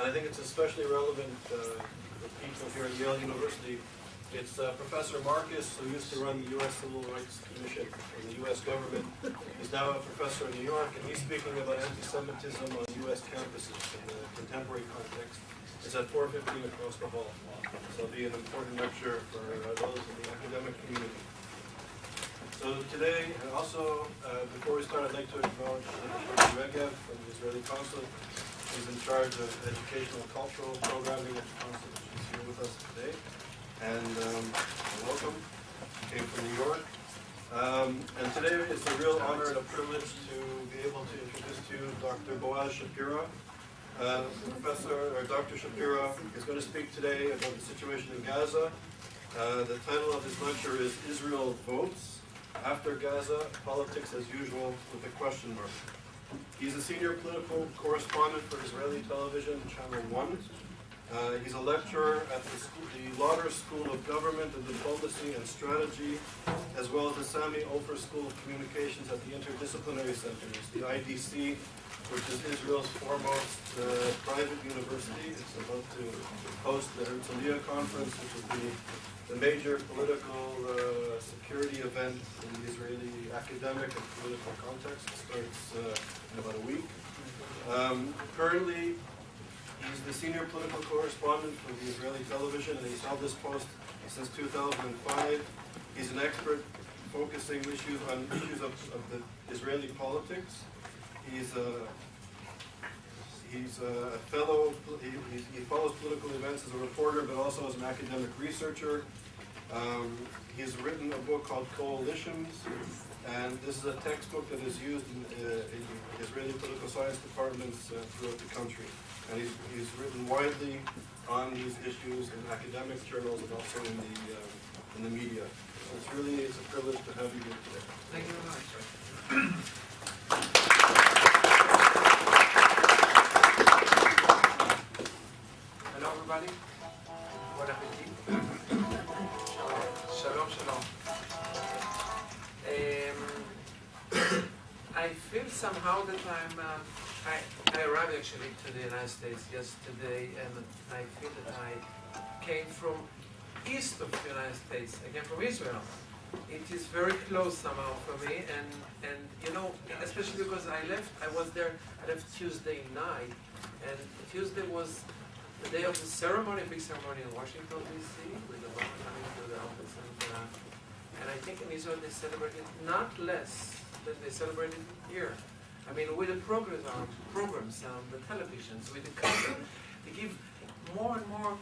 I think it's especially relevant for people here at Yale University. It's Professor Marcus, who used to run the U.S. Civil Rights Commission in the U.S. government. He's now a professor in New York, and he's speaking about anti-Semitism on U.S. campuses in the contemporary context. It's at 4:15 across the hall. So it'll be an important lecture for those in the academic community. So today, and also, before we start, I'd like to acknowledge Regev from the Israeli Consulate. He's in charge of educational and cultural programming at the consulate. She's here with us today. And welcome. Came from New York. And today it's a real honor and a privilege to be able to introduce to you Dr. Boaz Shapira. Dr. Shapira is going to speak today about the situation in Gaza. The title of his lecture is Israel Votes After Gaza, Politics as Usual with a question mark. He's a senior political correspondent for Israeli television, Channel 1. He's a lecturer at the Lauder School of Government and Diplomacy and Strategy, as well as the Sami Ofer School of Communications at the Interdisciplinary Centers, the IDC, which is Israel's foremost private university. It's about to host the Herzliya Conference, which is the major political security event in the Israeli academic and political context. It starts in about a week. Currently, he's the senior political correspondent for the Israeli television, and he's held this post since 2005. He's an expert focusing on issues of the Israeli politics. He's a fellow, he follows political events as a reporter, but also as an academic researcher. He's written a book called Coalitions, and this is a textbook that is used in Israeli political science departments throughout the country. And he's written widely on these issues in academic journals and also in the media. So it's a privilege to have you here today. Thank you very much. Hello, everybody. Bon appetit. Shalom, shalom. I feel somehow that I arrived actually to the United States yesterday, and I feel that I came from east of the United States. I came from Israel. It is very close somehow for me, and you know, especially because I left Tuesday night, and Tuesday was the day of the ceremony, big ceremony in Washington, D.C., with the woman coming to the office, and I think in Israel they celebrated not less than they celebrated here. I mean, with the programs on the televisions, with the culture, they give more and more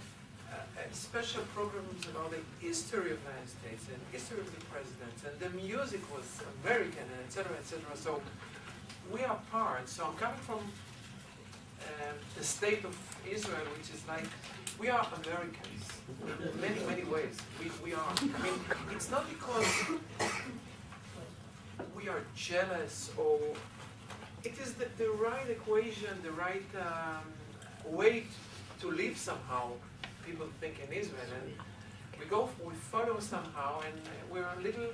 special programs about the history of the United States and history of the presidents, and the music was American, and etc., etc. So we are part. So I'm coming from the state of Israel, which is like we are Americans in many, many ways. We are. I mean, it's not because we are jealous or. It is the right equation, the right way to live somehow, people think in Israel. And we follow somehow, and we're a little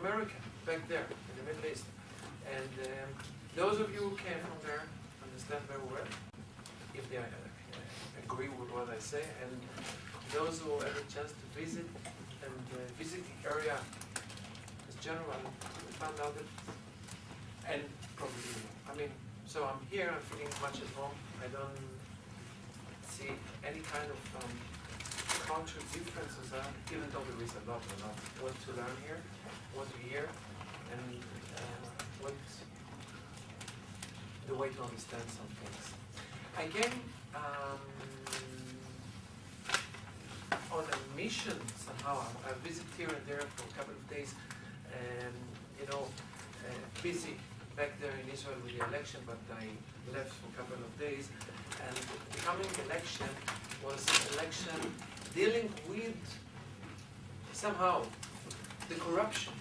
American back there in the Middle East. And those of you who came from there understand very well, if they agree with what I say. And those who have a chance to visit and visit the area as general, found out that, and probably, I mean, so I'm here, I'm feeling much at home. I don't see any kind of cultural differences, even though there is a lot what to learn here, what to hear, and what the way to understand some things. I came on a mission somehow. I visit here and there for a couple of days, and busy back there in Israel with the election, but I left for a couple of days. And the coming election was an election dealing with, somehow, the corruption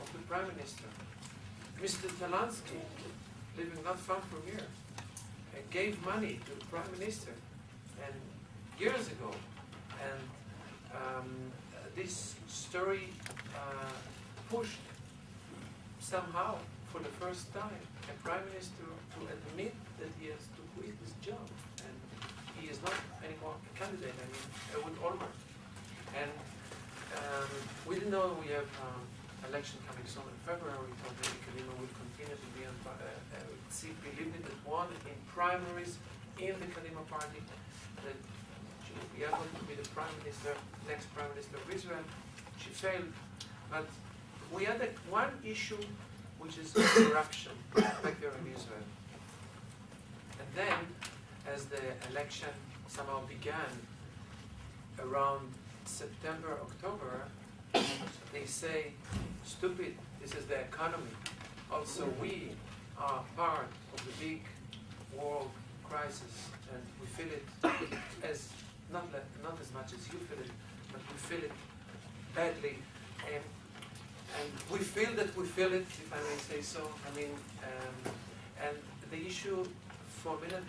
of the Prime Minister. Mr. Talansky, living not far from here, gave money to the Prime Minister and years ago. And this story pushed somehow, for the first time, a Prime Minister to admit that he has to quit his job. And he is not candidate, I mean, with Olmert. And we didn't know we have election coming soon in February. We thought maybe Kadima would continue to be on CP Livni that won in primaries in the Kadima party. That she would be able to be the prime minister, next prime minister of Israel. She failed. But we had one issue, which is corruption back there in Israel. And then, as the election somehow began around September, October, they say, stupid, this is the economy. Also, we are part of the big world crisis, and we feel it as, not as much as you feel it, but we feel it badly. And we feel that we feel it, if I may say so. I mean, and the issue for a minute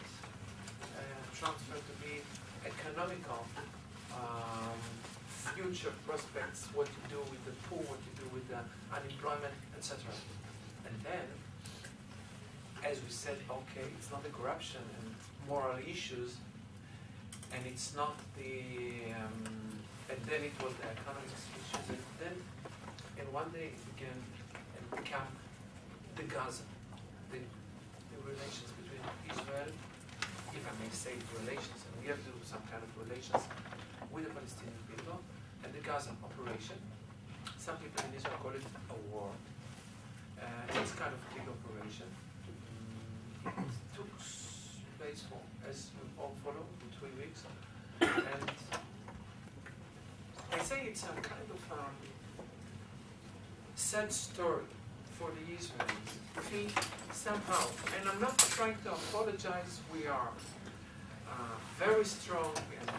transferred to be economical future prospects, what to do with the poor, what to do with the unemployment, etc. And then, as we said, okay, it's not the corruption and moral issues, and it's not the, and then it was the economic issues, and then, and one day it began and became the Gaza, the relations between Israel, if I may say relations, and we have to do some kind of relations with the Palestinian people, and the Gaza operation. Some people in Israel call it a war. It's kind of a big operation. It took place for, as we all follow, in 3 weeks. And I say it's a kind of sad story for the Israelis. We somehow, and I'm not trying to apologize, we are very strong, and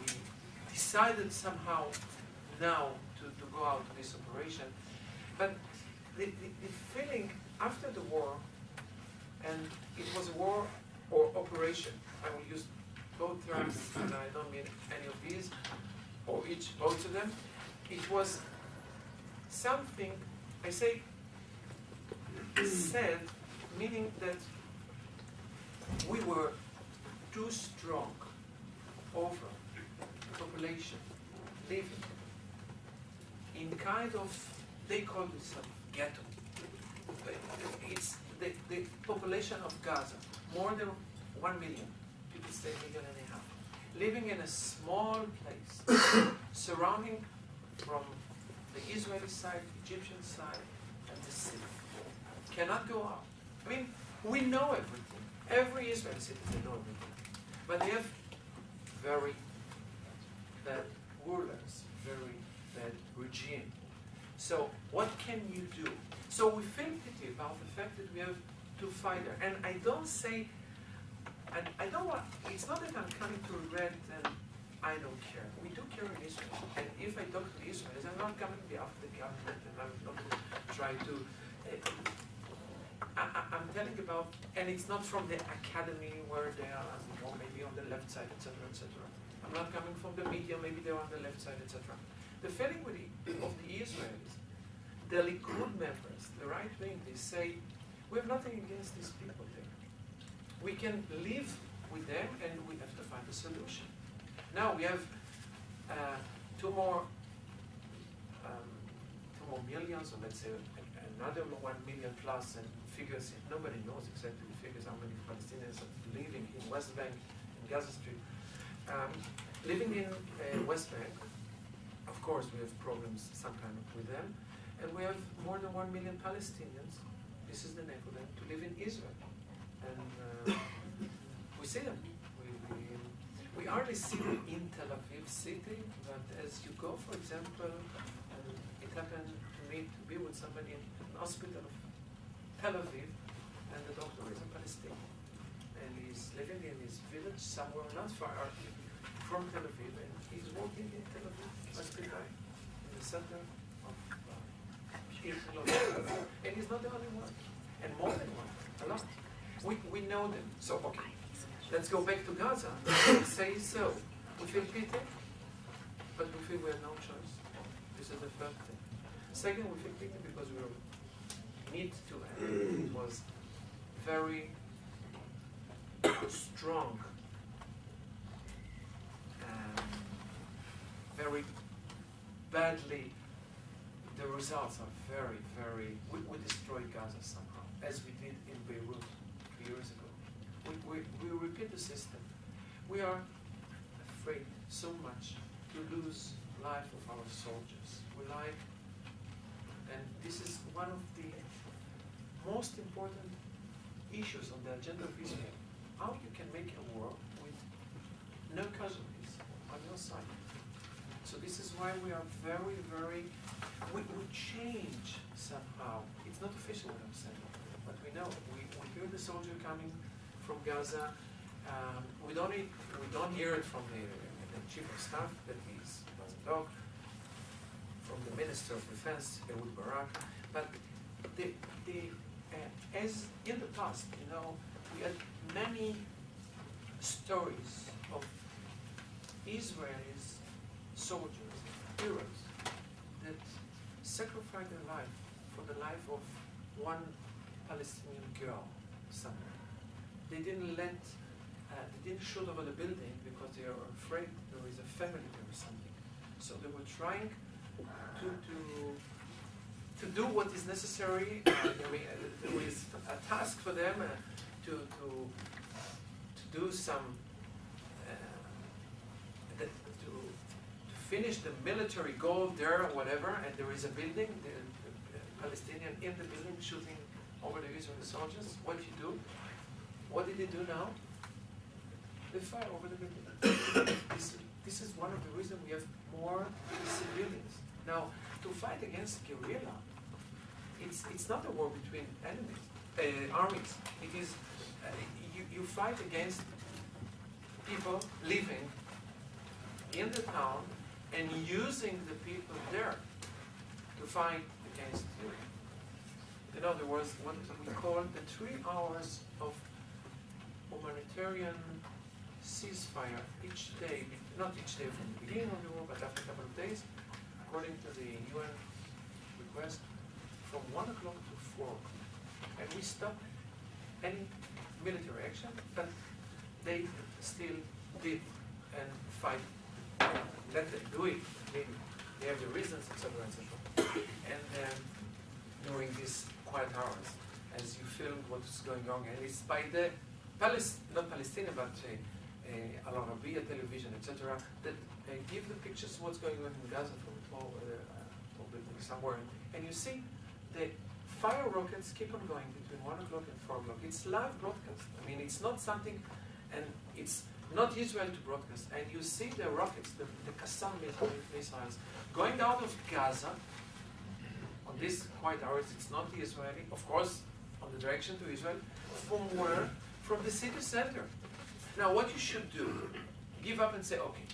we decided somehow now to go out to this operation. But the feeling after the war, and it was a war or operation, I will use both terms, and I don't mean any of these, or both of them. It was something, I say, said, meaning that we were too strong over population living in kind of, they call this a ghetto. It's the population of Gaza, more than 1 million, people say 1.5 million, living in a small place, surrounding from the Israeli side, Egyptian side, and the sea. Cannot go out. I mean, we know everything. Every Israeli citizen knows everything. But they have very bad rulers, very bad regime. So what can you do? So we feel pity about the fact that we have to fight there. And I don't say, and I don't want, it's not that I'm coming to regret and I don't care. We do care in Israel. And if I talk to the Israelis, I'm not coming on behalf of the government, and I'm not trying to, I'm telling about, and it's not from the academy where they are, or maybe on the left side, etc., etc. I'm not coming from the media, maybe they're on the left side, etc. The feeling of the Israelis, the Likud members, the right wing, they say, we have nothing against these people there. We can live with them, and we have to find a solution. Now we have two more millions, or let's say another 1 million plus, and figures, nobody knows exactly the figures, how many Palestinians are living in West Bank, in Gaza Strip. Living in West Bank, of course we have problems some kind of with them, and we have more than 1 million Palestinians, this is the name for them, to live in Israel. And we see them. We hardly see them in Tel Aviv city, but as you go, for example, it happened to me to be with somebody in an hospital of Tel Aviv, and the doctor is a Palestinian. And he's living in his village somewhere not far from Tel Aviv, and he's working in Tel Aviv hospital in the center of Israel. And he's not the only one, and more than one, a lot. We know them. So, okay, let's go back to Gaza. Say so. We feel pity, but we feel we have no choice. This is the first thing. Second, we feel pity because we need to, and it was very strong very badly. The results are very, very. We destroyed Gaza somehow, as we did in Beirut 2 years ago. We repeat the system. We are afraid so much to lose life of our soldiers. We like, and this is one of the most important issues on the agenda of Israel. How you can make a war with no casualties on your side. So this is why we are very, very, we change somehow. It's not official what I'm saying, but we know. We hear the soldier coming from Gaza. We don't hear it from the chief of staff, that is Dog, from the Minister of Defense, Ehud Barak. But as in the past, we had many stories of Israelis, soldiers, heroes, that sacrificed their life for the life of one Palestinian girl somewhere. They didn't shoot over the building because they are afraid there is a family there or something. So they were trying to do what is necessary. There is a task for them to do some to finish the military goal there or whatever. And there is a building, the Palestinian in the building shooting over the Israeli soldiers. What you do? What did they do now? They fire over the building. This is one of the reasons we have more civilians. Now, to fight against guerrilla, it's not a war between armies. It is you fight against people living in the town and using the people there to fight against you. In other words, what we call the 3 hours of humanitarian ceasefire each day, not each day from the beginning of the war, but after a couple of days, according to the UN request, from 1 o'clock to 4 o'clock. And we stopped any military action, but they still did and fight. Let them do it. I mean, they have the reasons, etc., etc. And during these quiet hours, as you filmed what's going on, and it's by the not Palestinian, but Al Arabiya television, etc., that give the pictures of what's going on in Gaza from somewhere, and you see the fire rockets keep on going between 1 o'clock and 4 o'clock. It's live broadcast. I mean, it's not something, and it's not Israel to broadcast. And you see the rockets, the Qassam missiles, going out of Gaza on these quiet hours. It's not the Israeli, of course, on the direction to Israel. From where? From the city center. Now, what you should do, give up and say, okay,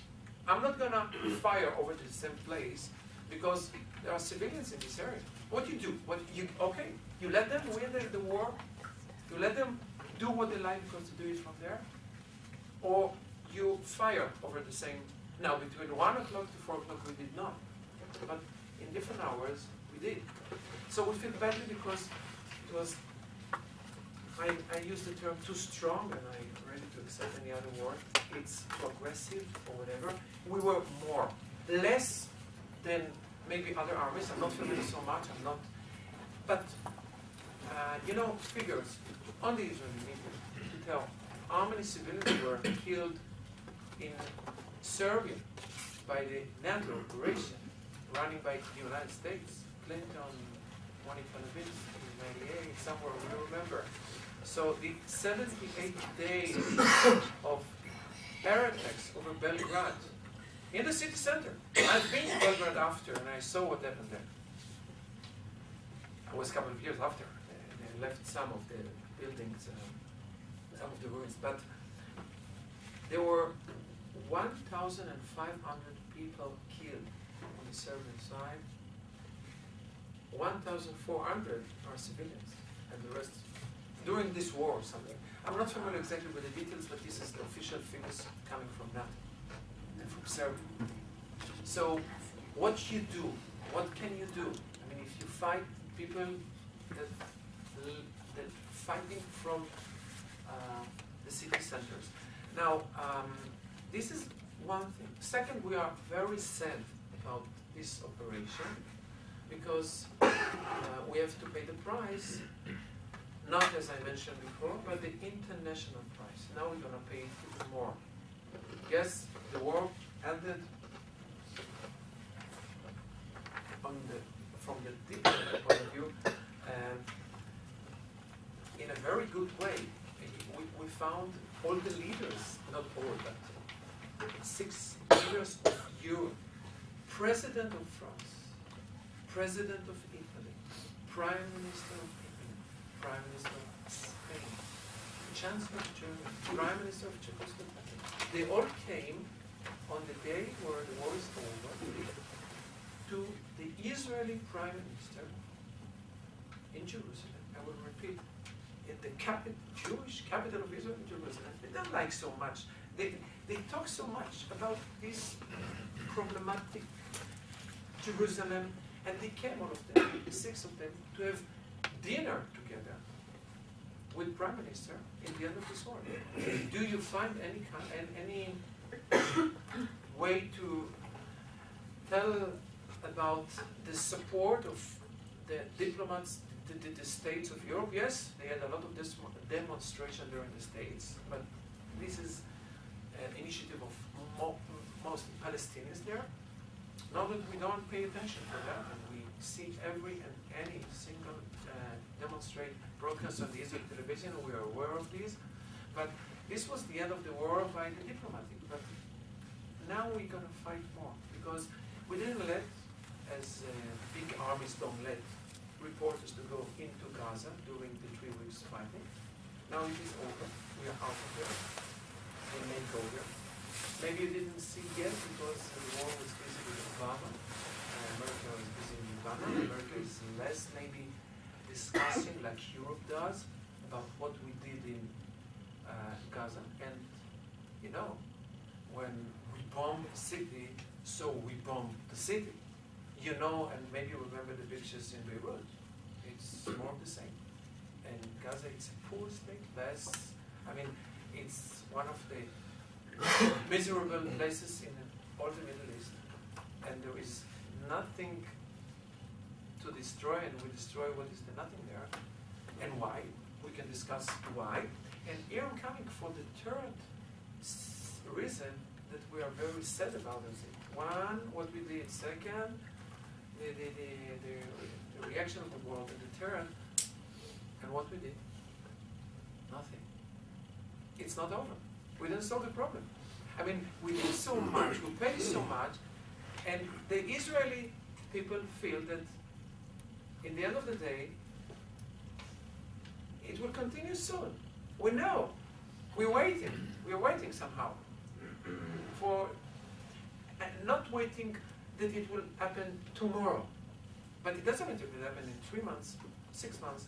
I'm not going to fire over to the same place because there are civilians in this area. What you do? You let them win the war, you let them do what they like because they do it from there, or you fire over the same. Now, between 1 o'clock to 4 o'clock, we did not, but in different hours, we did. So we feel badly because it was, I use the term too strong, and I'm ready to accept any other word. It's too aggressive or whatever. We were less than maybe other armies. I'm not feeling so much. I'm not. But, figures on the Israeli media to tell how many civilians were killed in Serbia by the NATO operation running by the United States. Clinton, Monica Lewinsky, in 98, somewhere, we don't remember. So the 78 days of air attacks over Belgrade, in the city center. I've been to Belgrade after, and I saw what happened there. I was a couple of years after. They left some of the buildings, some of the ruins, but there were 1,500 people killed on the Serbian side. 1,400 are civilians, and the rest during this war or something. I'm not familiar exactly with the details, but this is the official figures coming from NATO and from Serbia. So what you do, what can you do? I mean, if you fight people that fighting from the city centers. Now, this is one thing. Second, we are very sad about this operation because we have to pay the price, not as I mentioned before, but the international price. Now we're going to pay even more. Yes, the war ended from the diplomatic point of view in a very good way. We found all the leaders, not all, but 6 leaders of Europe, President of France, President of Italy, Prime Minister of Italy, Prime Minister of Spain, Chancellor of Germany, Prime Minister of Czechoslovakia. They all came on the day where the war is over to the Israeli Prime Minister in Jerusalem. I will repeat, in the Jewish capital of Israel, in Jerusalem. They don't like so much. They talk so much about this problematic Jerusalem, and they came, all of them, the 6 of them, to have dinner together with Prime Minister in the end of this war. Do you find any way to tell about the support of the diplomats, the states of Europe? Yes, they had a lot of this demonstration during the states, but this is an initiative of most Palestinians there. Not that we don't pay attention to that, and we see every and any single broadcast on the Israeli television. We are aware of these, but this was the end of the war by the diplomatic. But now we're going to fight more because we didn't let, as big armies don't let reporters to go into Gaza during the 3 weeks fighting. Now it is over. We are out of there. We may go there. Maybe you didn't see yet because the war was busy with Obama. America was busy in Uganda. America is less maybe discussing like Europe does about what we did in Gaza. And you know, when we bomb a city, so we bomb the city. You know, and maybe you remember the pictures in Beirut. It's more of the same. And Gaza, it's a poor state, it's one of the miserable places in all the Middle East. And there is nothing to destroy, and we destroy what is the nothing there. And why? We can discuss why. And here I'm coming for the third reason that we are very sad about it. One, what we did. Second, the reaction of the world. And the third, and what we did. Nothing. It's not over. We didn't solve the problem. We did so much, we paid so much, and the Israeli people feel that in the end of the day, it will continue soon. We know. We're waiting. We're waiting somehow. Not waiting that it will happen tomorrow. But it doesn't matter if it happen in 3 months, 6 months,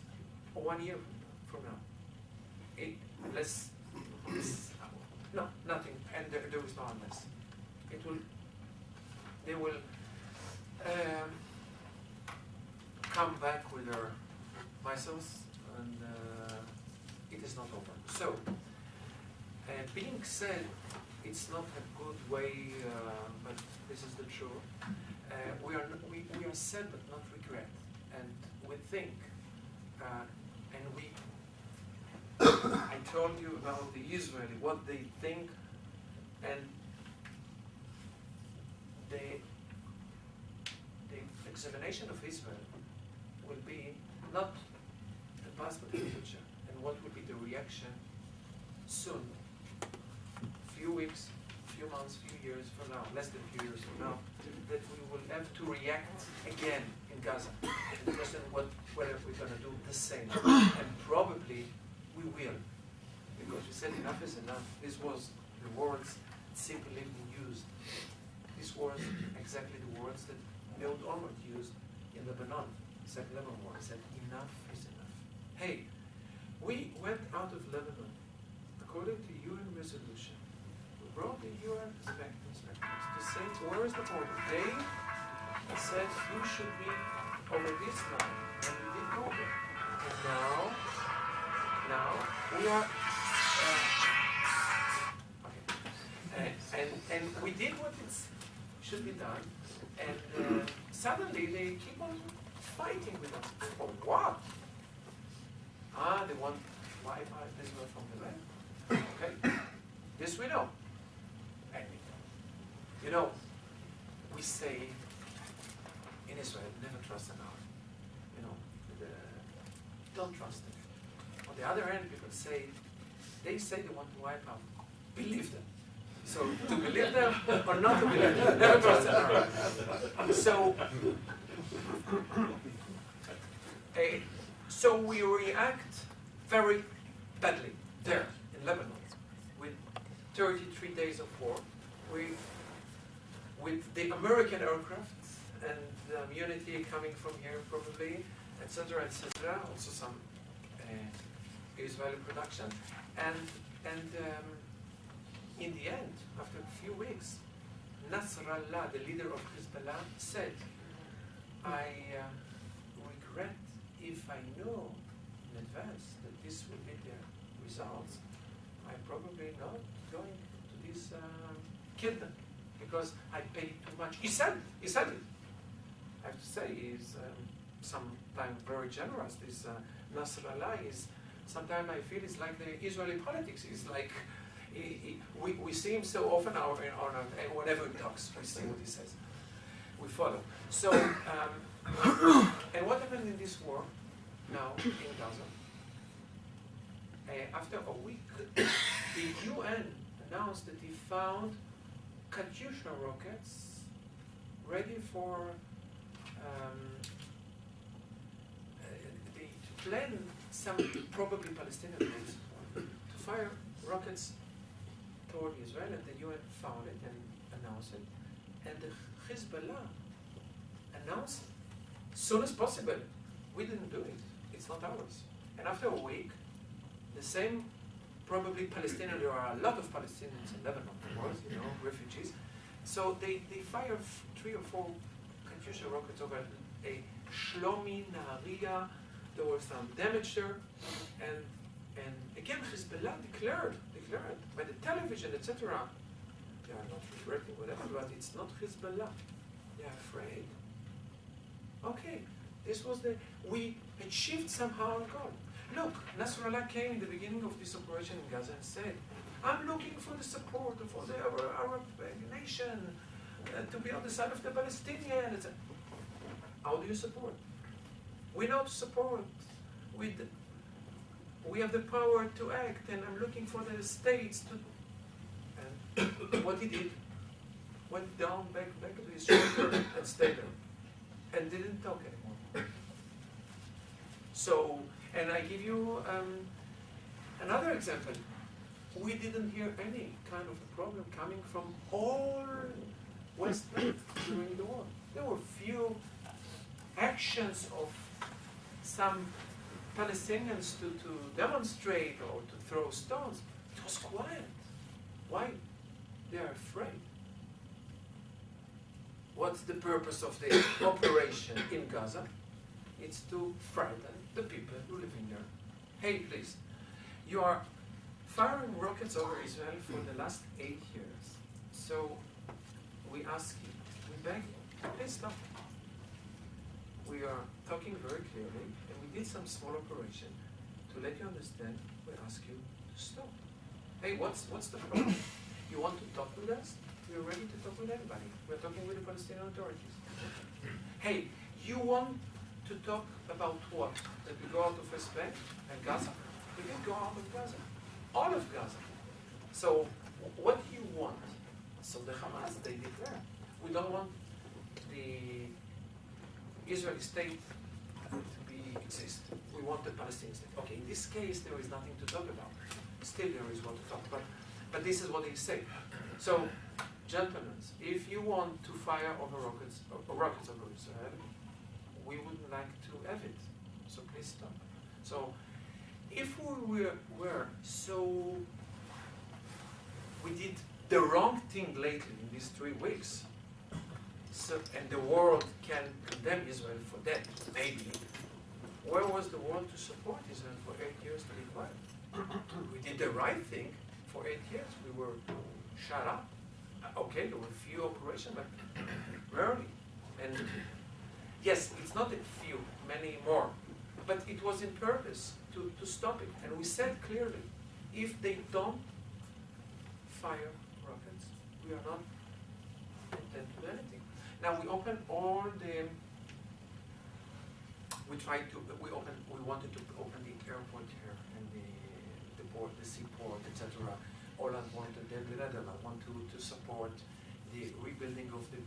or 1 year from now. No, nothing, and there is no unless. They will come back with their missiles, and it is not over. So, being said, it's not a good way, but this is the truth. We are sad but not regret, and we think, and we. I told you about the Israeli, what they think, and the examination of Israel will be not the past but the future, and what will be the reaction soon, few weeks, few months, few years from now, less than few years from now, that we will have to react again in Gaza. And the question whether we're going to do the same, and probably we will, because we said enough is enough. This was the words simply used. These words, exactly the words that Ehud Olmert used in Lebanon, 2nd Lebanon War. He said, enough is enough. Hey, we went out of Lebanon according to UN resolution. We brought the UN inspectors to say, where is the border? They said, you should be over this line, and we didn't go there. And now we are, And we did what it should be done, and suddenly they keep on fighting with us. For what? They want wipe out Israel from the land. Okay, this we know. And you know, we say in Israel, never trust an army. You know, don't trust them. On the other hand, people say, they say they want to wipe out. Believe them. So to believe them or not to believe them, never trust an army. So we react very badly there in Lebanon with 33 days of war, with the American aircraft and the immunity coming from here probably, etc., etc. Also some Israeli production, and in the end, after a few weeks, Nasrallah, the leader of Hezbollah, said, "I regret if I know in advance that this will be the results. I'm probably not going to this kill them because I paid too much." He said it. I have to say, he's sometimes very generous. This Nasrallah is, sometimes I feel it's like the Israeli politics. It's like, we see him so often, whenever he talks, we see what he says. We follow. So, and what happened in this war now in Gaza? After a week, the UN announced that he found Katyusha rockets ready for to plan some probably Palestinian groups to fire rockets toward Israel, and the UN found it and announced it. And the Hezbollah announced as soon as possible, we didn't do it, it's not ours. And after a week, the same probably Palestinian, there are a lot of Palestinians in Lebanon, of course, you know, refugees. So they fire 3 or 4 Katyusha rockets over a Shlomi, Nahariya. There was some damage there, and again Hezbollah declared by the television, etc. They are not regretting whatever, but it's not Hezbollah. They are afraid. Okay, this was we achieved somehow our goal. Look, Nasrallah came in the beginning of this operation in Gaza and said, "I'm looking for the support of all the Arab nation to be on the side of the Palestinians." How do you support? We know to support. We have the power to act, and I'm looking for the states to. And what he did, went down back to his shelter and stayed there, and didn't talk anymore. So, and I give you another example. We didn't hear any kind of problem coming from all West Bank during the war. There were few actions of some Palestinians to demonstrate or to throw stones. It was quiet. Why? They are afraid. What's the purpose of the operation in Gaza? It's to frighten the people who live in there. Hey, please, you are firing rockets over Israel for the last 8 years. So we ask you, we beg you, please stop. We are talking very clearly, and we did some small operation to let you understand. We ask you to stop. Hey, what's the problem? You want to talk with us? We're ready to talk with anybody. We're talking with the Palestinian authorities. Hey, you want to talk about what? That we go out of West Bank and Gaza? We can go out of Gaza. All of Gaza. So what do you want? So the Hamas, they declare. We don't want the Israeli state to exist. We want the Palestinian state. Okay, in this case, there is nothing to talk about. Still, there is what to talk about. But this is what they say. So, gentlemen, if you want to fire over rockets over Israel, we would like to have it. So please stop. So, if we were so, we did the wrong thing lately in these 3 weeks. So, and the world can condemn Israel for that, maybe. Where was the world to support Israel for 8 years to be quiet? We did the right thing for 8 years. We were shut up. Okay, there were few operations, but rarely. And yes, it's not a few, many more, but it was in purpose to stop it. And we said clearly, if they don't fire rockets, we are not intend to do anything. Now we open all the. We wanted to open the airport here and the port, the seaport, etc. Holland wanted, the Netherlands want to support the rebuilding of the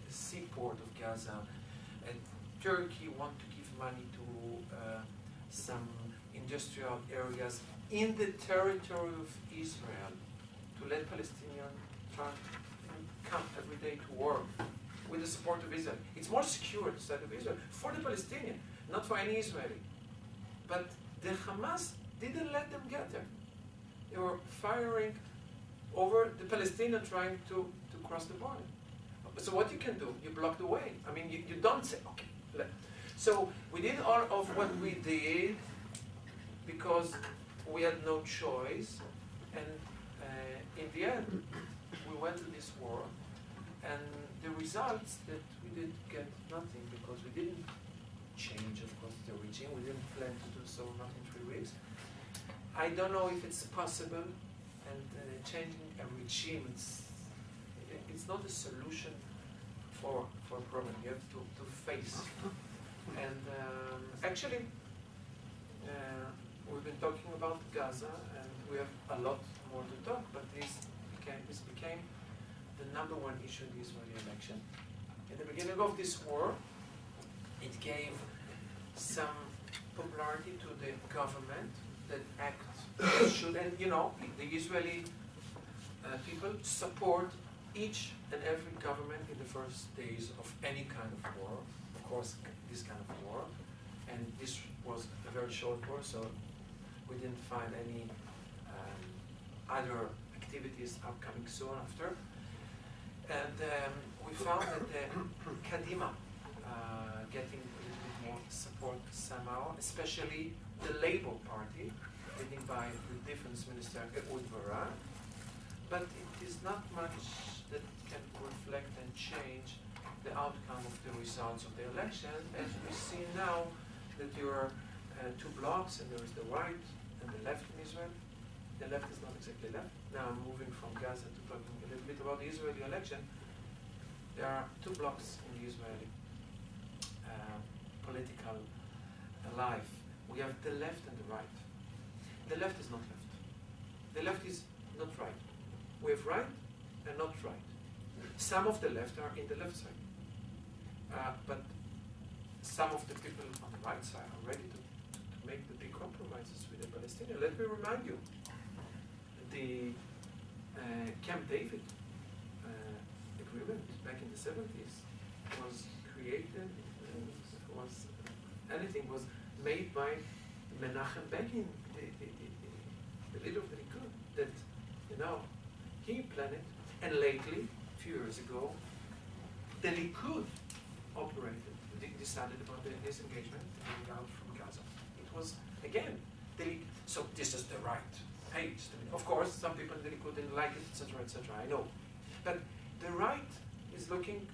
seaport of Gaza, and Turkey want to give money to some industrial areas in the territory of Israel to let Palestinians try to come every day to work with the support of Israel. It's more secure the side of Israel for the Palestinian, not for any Israeli. But the Hamas didn't let them get there. They were firing over the Palestinians trying to cross the border. So what you can do, you block the way. I mean, you don't say, okay. So we did all of what we did because we had no choice. And in the end, we went to this war. And the results that we did get nothing because we didn't change, of course, the regime. We didn't plan to do so, not in 3 weeks. I don't know if it's possible, and changing a regime, it's not a solution for a problem. You have to face. And actually, we've been talking about Gaza, and we have a lot more to talk, but this became the number one issue in the Israeli election. In the beginning of this war, it gave some popularity to the government that act should, and the Israeli people support each and every government in the first days of any kind of war, of course this kind of war, and this was a very short war, so we didn't find any other activities upcoming soon after. And we found that Kadima getting a little bit more support somehow, especially the Labour Party, leading by the Defense Minister Ehud Barak. But it is not much that can reflect and change the outcome of the results of the election. As we see now that there are two blocks, and there is the right and the left in Israel. The left is not exactly left. Now I'm moving from Gaza to talking a little bit about the Israeli election. There are two blocks in the Israeli political life. We have the left and the right. The left is not left. The left is not right. We have right and not right. Some of the left are in the left side. But some of the people on the right side are ready to make the big compromises with the Palestinians. Let me remind you, the Camp David agreement back in the 70s was created, was made by Menachem Begin, the leader of the Likud, that he planned it. And lately, a few years ago, the Likud decided about the disengagement, getting out from Gaza. It was again so this is the right page. Of course, some people in the Likud didn't like it, etc., etc. I know, but the right is looking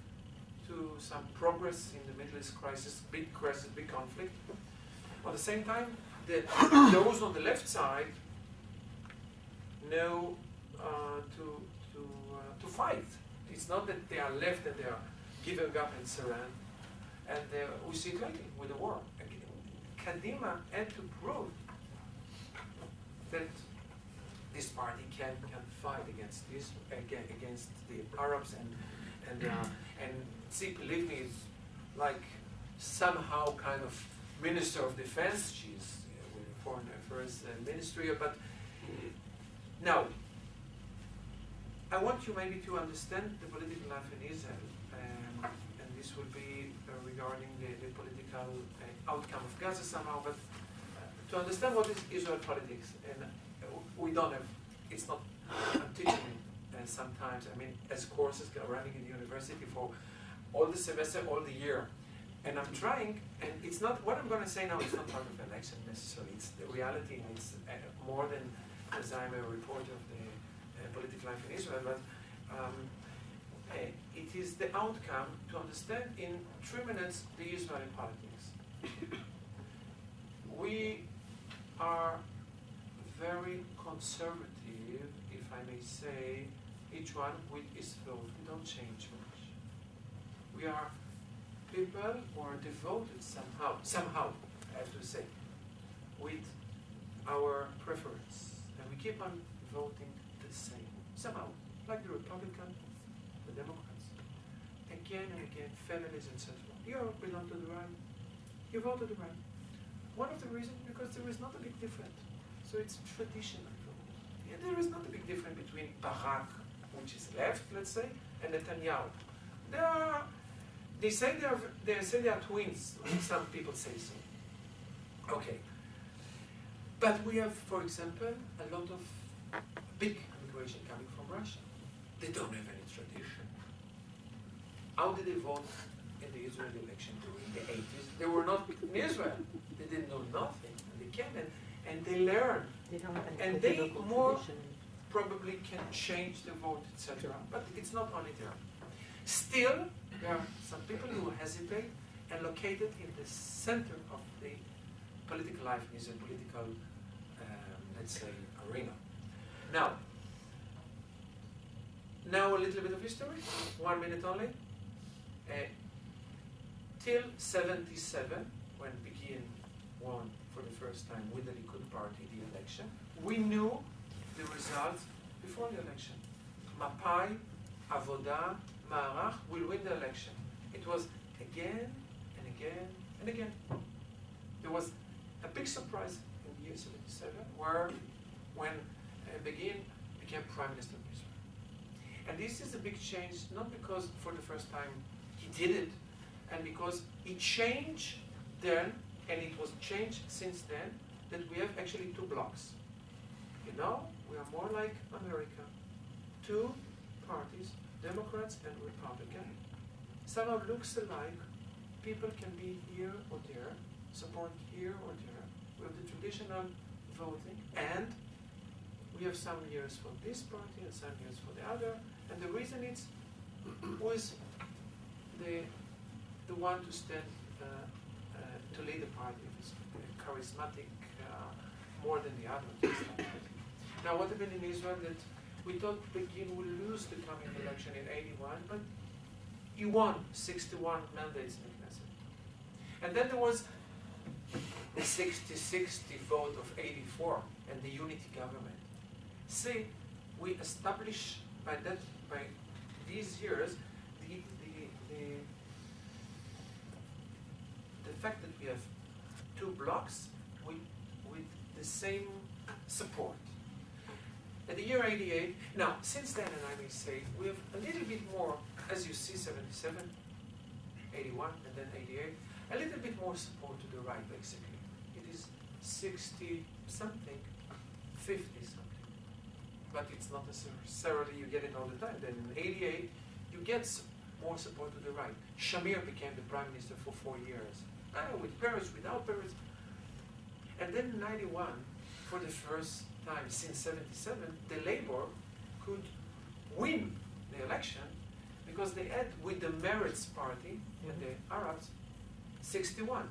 to some progress in the Middle East crisis, big conflict. At the same time, those on the left side know to fight. It's not that they are left and they are giving up and surrender. And we see it lately with the war. Kadima had to prove that this party can fight against the Arabs and Tzipi Livni is like somehow kind of minister of defense. She's with the foreign affairs ministry, but now I want you maybe to understand the political life in Israel, and this will be regarding the political outcome of Gaza somehow, but to understand what is Israel politics, and we don't have, it's not, I'm teaching sometimes, I mean, as courses running in the university for all the semester, all the year, and I'm trying, and it's not, what I'm going to say now is not part of the election necessarily, it's the reality, and it's more than, as I'm a reporter of the political life in Israel, but it is the outcome to understand in 3 minutes the Israeli politics. We are very conservative, if I may say, each one with his thought. We don't change much. We are people who are devoted somehow, I have to say, with our preference. And we keep on voting the same, somehow, like the Republican, the Democrats. Again and again, federalism, etc. You belong to the right, you vote to the right. One of the reasons, because there is not a big difference. So it's traditional. Yeah, there is not a big difference between Barak, which is left, let's say, and Netanyahu. They say they are twins. Some people say so. Okay. But we have, for example, a lot of big immigration coming from Russia. They don't have any tradition. How did they vote in the Israeli election during the 80s? They were not in Israel. They didn't know nothing. And they came in and they learned. They don't have any And they political more tradition. probably can change the vote, etc. But it's not only there. Still, there are some people who hesitate and located in the center of the political life in Israel, political, let's say, arena. Now a little bit of history, 1 minute only. Till 77, when Begin won for the first time with the Likud party the election, we knew the results before the election. Mapai, Avoda, Ma'arach will win the election. It was again and again and again. There was a big surprise in the year 77 when Begin became Prime Minister of Israel. And this is a big change, not because for the first time he did it, and because it changed then, and it was changed since then, that we have actually two blocks. You know, we are more like America. Two parties, Democrats and Republican. Somehow looks alike. People can be here or there, support here or there. We have the traditional voting, and we have some years for this party and some years for the other. And the reason is, who is the one to stand to lead the party? Is charismatic more than the other. Now, what happened in Israel that we thought Begin will lose the coming election in 81, but he won 61 mandates in the Knesset. And then there was the 60-60 vote of 84 and the unity government. See, we established by these years the fact that we have two blocks with the same support. At the year 88, now since then, and I may say, we have a little bit more, as you see, 77, 81, and then 88, a little bit more support to the right, basically. It is 60 something, 50 something. But it's not necessarily you get it all the time. Then in 88, you get more support to the right. Shamir became the prime minister for 4 years. With Peres, without Peres. And then in 91, for the first time since 77, the Labour could win the election because they had with the Meretz party and the Arabs 61.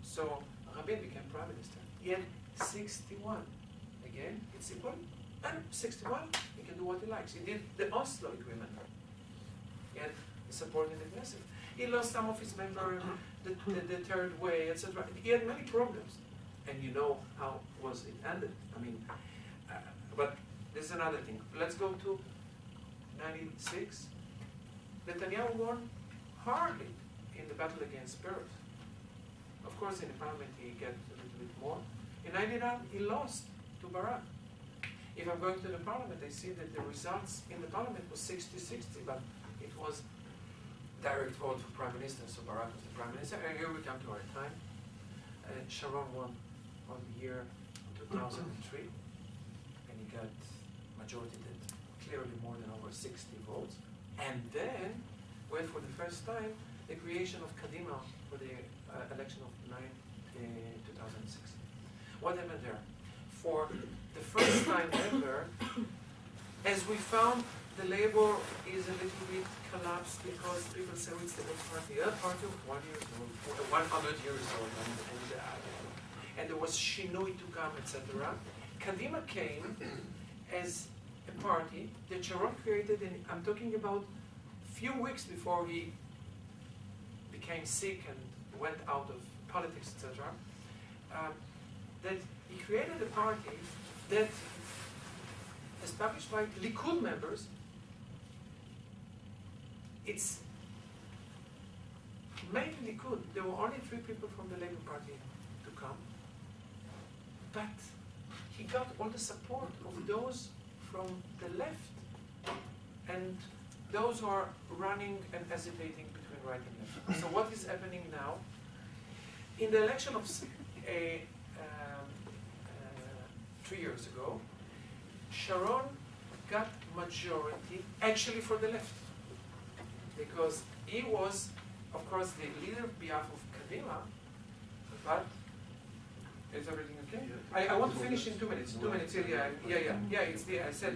So Rabin became prime minister. He had 61. Again, it's equal. And 61, he can do what he likes. He did the Oslo agreement. He had the support in the Knesset. He lost some of his members, the third way, etc. He had many problems. And you know how was it ended. I mean, but there's another thing. Let's go to 96. Netanyahu won hardly in the battle against Peres. Of course, in the parliament he got a little bit more. In 99, he lost to Barak. If I'm going to the parliament, I see that the results in the parliament was 60-60, but it was direct vote for prime minister, so Barak was the prime minister. And here we come to our time. Sharon won on the year 2003, and he got majority that clearly more than over 60 votes. And then we had for the first time the creation of Kadima for the election of 2006. What happened there? For the first time ever, as we found the Labour is a little bit collapsed because people say it's the old party. The party of 1 year old, 100 years old, and there was Shinui to come, etc. Kadima came as a party that Sharon created, and I'm talking about few weeks before he became sick and went out of politics, etc. That he created a party that, established by Likud members, it's mainly Likud. There were only 3 people from the Labour Party to come, but he got all the support of those from the left and those who are running and hesitating between right and left. So what is happening now? In the election of 3 years ago, Sharon got majority actually for the left, because he was, of course, the leader on behalf of Kadima, but is everything okay? I want to finish in 2 minutes. 2 minutes, yeah, it's the, I said,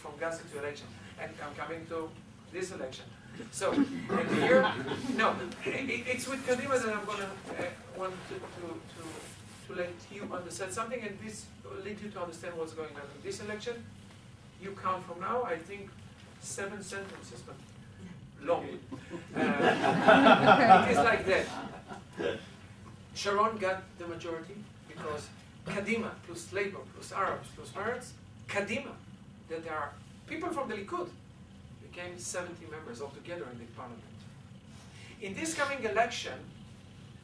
from Gaza to election, and I'm coming to this election. So, and here, no, it's with Kadima that I'm gonna want to let you understand something, and this will lead you to understand what's going on in this election. You count from now, I think, 7 sentences, but long. It is like that. Sharon got the majority because Kadima plus Labour plus Arabs plus Meretz, Kadima, that there are people from the Likud, became 70 members altogether in the parliament. In this coming election,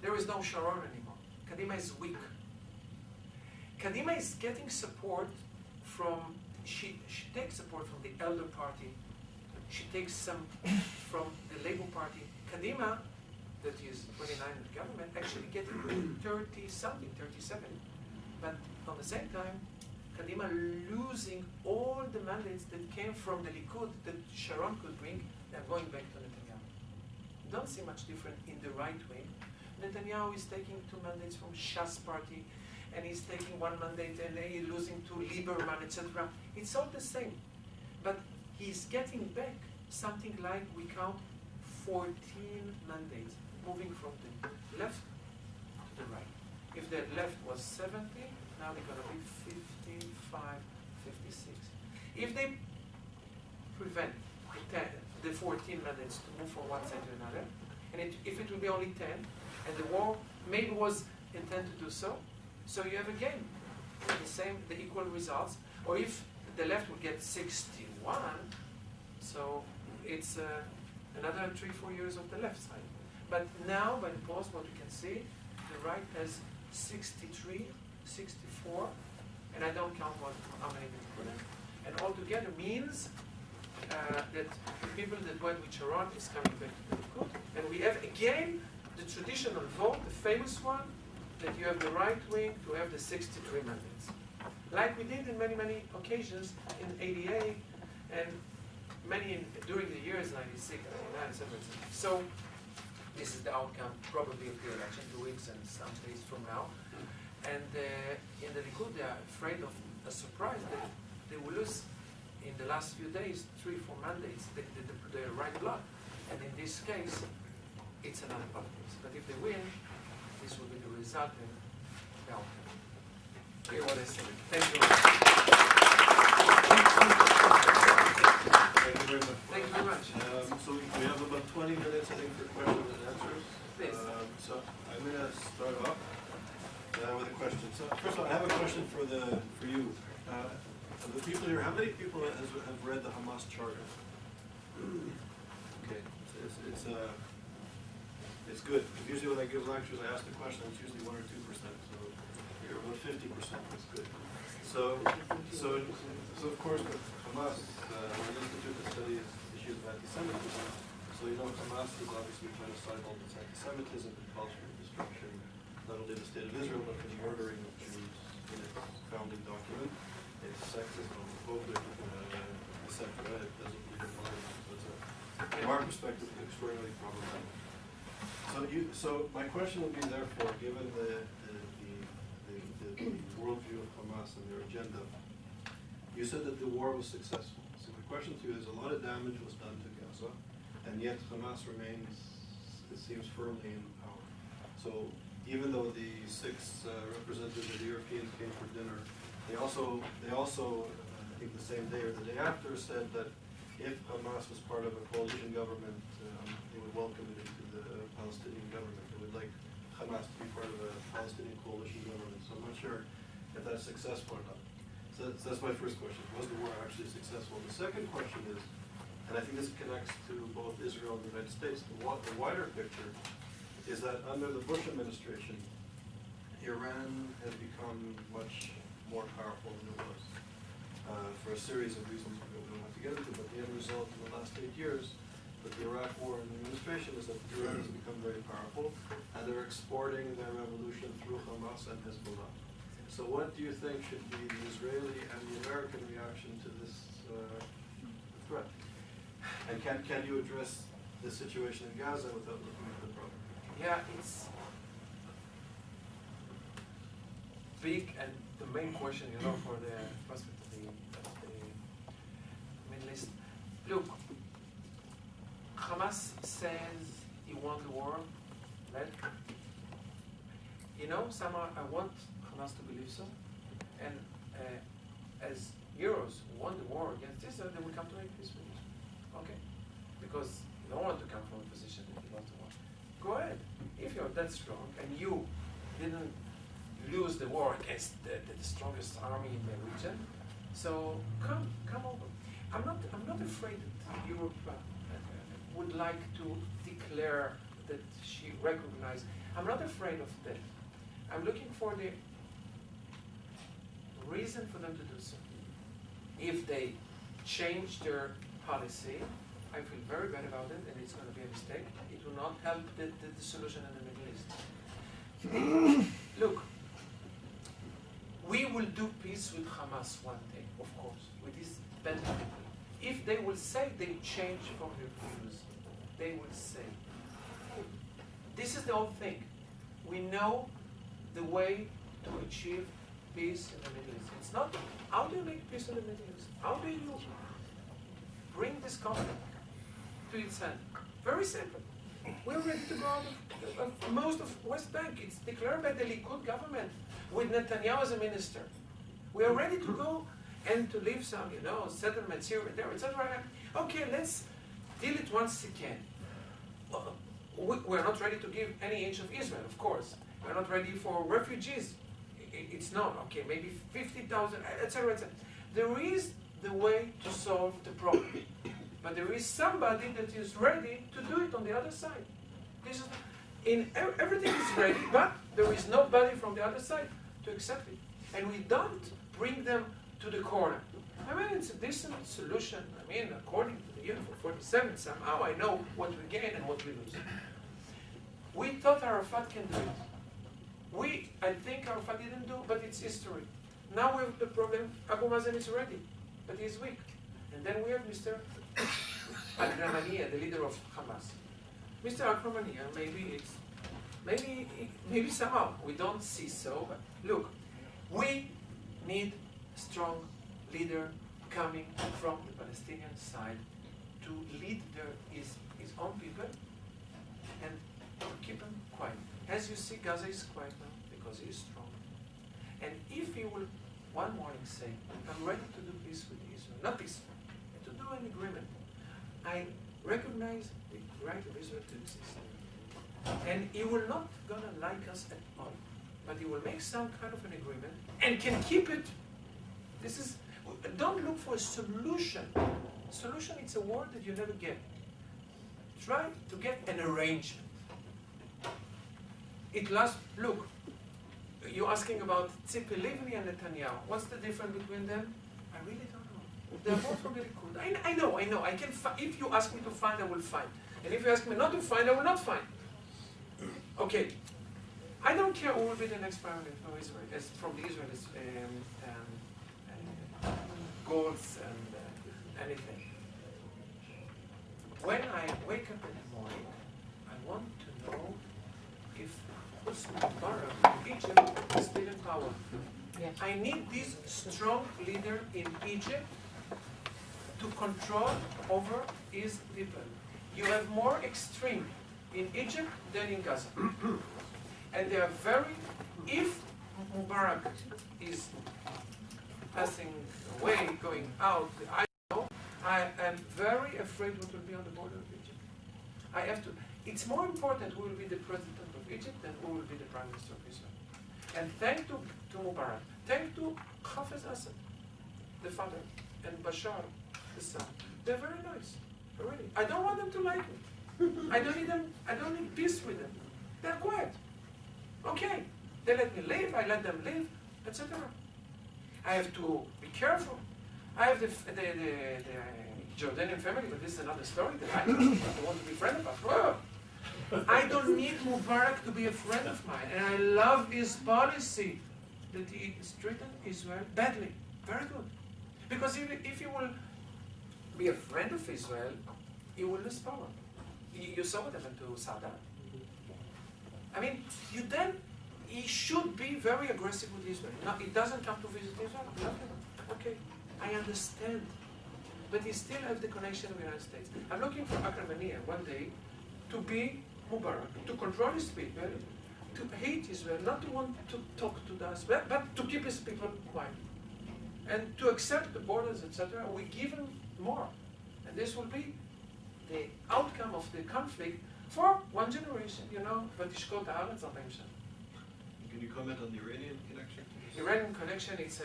there is no Sharon anymore. Kadima is weak. Kadima is getting support from, she takes support from the Elder Party. She takes some from the Labour Party. Kadima, that is 29 in the government, actually getting 30-something, 37. But at the same time, Kadima losing all the mandates that came from the Likud that Sharon could bring, and going back to Netanyahu. Don't see much different in the right wing. Netanyahu is taking 2 mandates from Shas party, and he's taking 1 mandate, and he's losing to Lieberman, etc. It's all the same. But he's getting back something like, we count 14 mandates, moving from the left to the right. If the left was 70, now they're going to be 55, 56. If they prevent the 14 mandates to move from one side to another, and if it will be only 10, and the war maybe was intended to do so, so you have again the equal results. Or if the left would get 61, so it's another 3-4 years of the left side. But now, by the polls, what we can see, the right has 63, 64, and I don't count how many they put in. And altogether means that the people that went with Sharon is coming back to the Likud. And we have again the traditional vote, the famous one, that you have the right wing to have the 63 mandates. Like we did in many, many occasions in '88 and during the years 96, 99, etc. So this is the outcome probably of the election, 2 weeks and some days from now. And in the Likud, they are afraid of a surprise that they will lose in the last few days 3-4 mandates, the right bloc. And in this case, it's another politics. But if they win, this will be the result and the outcome. Hear what I say. Thank you. Thank you very much. Thank you very much. So we have about 20 minutes, I think, for questions and answers. Please. So I'm going to start off with a question. So first of all, I have a question for you. Of the people here, how many people have read the Hamas charter? Okay, it's good. Usually when I give lectures, I ask the question. It's usually 1 or 2%. So you're about 50%. That's good. So of course, with Hamas, an institute that studies issues of anti-Semitism. So Hamas is obviously trying to cite all this anti-Semitism, compulsory destruction, not only the state of Israel, but the murdering of Jews in its founding document. It's sexist, homophobic, etc. It doesn't believe in violence. So it's from our perspective, extraordinarily problematic. So my question would be, therefore, given the worldview of Hamas and their agenda, you said that the war was successful. So the question to you is, a lot of damage was done to Gaza, and yet Hamas remains, it seems, firmly in power. So even though the 6 representatives of the Europeans came for dinner, they also, I think the same day or the day after, said that if Hamas was part of a coalition government, they would welcome it into the Palestinian government. They would like Hamas to be part of a Palestinian coalition government. So I'm not sure if that's successful or not. So that's my first question. Was the war actually successful? The second question is, and I think this connects to both Israel and the United States, the wider picture is that under the Bush administration, Iran has become much more powerful than it was for a series of reasons we don't have to get into, but the end result in the last 8 years with the Iraq war and the administration is that Iran has become very powerful, and they're exporting their revolution through Hamas and Hezbollah. So what do you think should be the Israeli and the American reaction to this threat? And can you address the situation in Gaza without looking at the problem? Yeah, it's big, and the main question, for the prospect of the Middle East. Look, Hamas says he won the war, right? Somehow I want Hamas to believe so, and as heroes who won the war against Israel, they will come to make peace with Israel. Okay? Because you don't want to come from a position that you lost the war. Go ahead. If you're that strong and you didn't lose the war against the strongest army in the region, so come over. I'm not afraid that Europe would like to declare that she recognized. I'm not afraid of that. I'm looking for the reason for them to do so. If they change their policy, I feel very bad about it, and it's going to be a mistake. It will not help the solution in the Middle East. Look, we will do peace with Hamas one day, of course, with these bad people. If they will say they change from their views, they will say. This is the whole thing. We know the way to achieve peace in the Middle East. It's not, how do you make peace in the Middle East? How do you bring this conflict to its end? Very simple. We're ready to go out of most of West Bank. It's declared by the Likud government with Netanyahu as a minister. We are ready to go and to leave some, settlements here and there, etc. Okay, let's deal it once again. We're not ready to give any inch of Israel, of course. We're not ready for refugees. It's not. Okay, maybe 50,000, etc., etc. There is the way to solve the problem. But there is somebody that is ready to do it on the other side. Everything is ready, but there is nobody from the other side to accept it. And we don't bring them to the corner. It's a decent solution. According to the Union 47, somehow I know what we gain and what we lose. We thought Arafat can do it. I think Arafat didn't do, but it's history. Now we have the problem, Abu Mazen is ready, but he's weak. And then we have Mr. Akramania, the leader of Hamas. Mr. Akramania, maybe somehow, we don't see so, but look, we need a strong leader coming from the Palestinian side to lead his own people and keep them quiet. As you see, Gaza is quiet now because he is strong. And if he will one morning say, I'm ready to do peace with Israel, not peace, to do an agreement, I recognize the right of Israel to exist. And he will not gonna like us at all, but he will make some kind of an agreement and can keep it. Don't look for a solution. Solution, it's a word that you never get. Try to get an arrangement. Look, you're asking about Tzipi Livni and Netanyahu. What's the difference between them? I really don't know. They're both from the Likud. I know. I can. If you ask me to find, I will find. And if you ask me not to find, I will not find. Okay. I don't care who will be the next prime minister from Israel, from the Israelis, goals and anything. When I wake up in the morning, I want to know if Mubarak in Egypt is still in power. Yeah. I need this strong leader in Egypt to control over his people. You have more extreme in Egypt than in Gaza. And they are very, if Mubarak is passing away, going out, I know, I am very afraid what will be on the border of Egypt. I have to, it's more important who will be the president of Egypt than who will be the prime minister of Israel. And thank to Mubarak, thank to Hafez Assad, the father, and Bashar, the son. They're very nice, really. I don't want them to like me. I don't need them, I don't need peace with them. They're quiet. Okay, they let me live, I let them live, etc. I have to be careful. I have the Jordanian family, but this is another story that I don't want to be friend of us. Whoa. I don't need Mubarak to be a friend of mine, and I love his policy that he is treating Israel badly. Very good. Because if you will be a friend of Israel, you will lose power. You saw what happened to Saddam. I mean, he should be very aggressive with Israel. No, he doesn't come to visit Israel. Nothing. Okay, I understand. But he still has the connection with the United States. I'm looking for Akrabania one day to be Mubarak, to control his people, to hate Israel, not to want to talk to us, but to keep his people quiet. And to accept the borders, etc. We give him more. And this will be the outcome of the conflict for one generation, you know, ותשקוט הארץ 40 שנה. Can you comment on the Iranian connection? Iranian connection, it's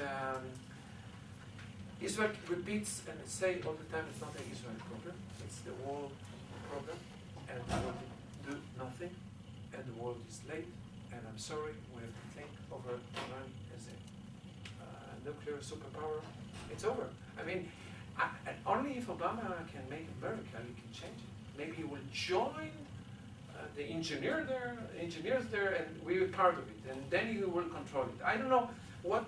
Israel repeats and say all the time it's not an Israel problem, it's the world problem, and the world do nothing, and the world is late, and I'm sorry, we have to think over Iran as a nuclear superpower. It's over. I mean, and only if Obama can make a miracle, he can change it. Maybe he will join the engineers there, and we are part of it, and then you will control it. I don't know what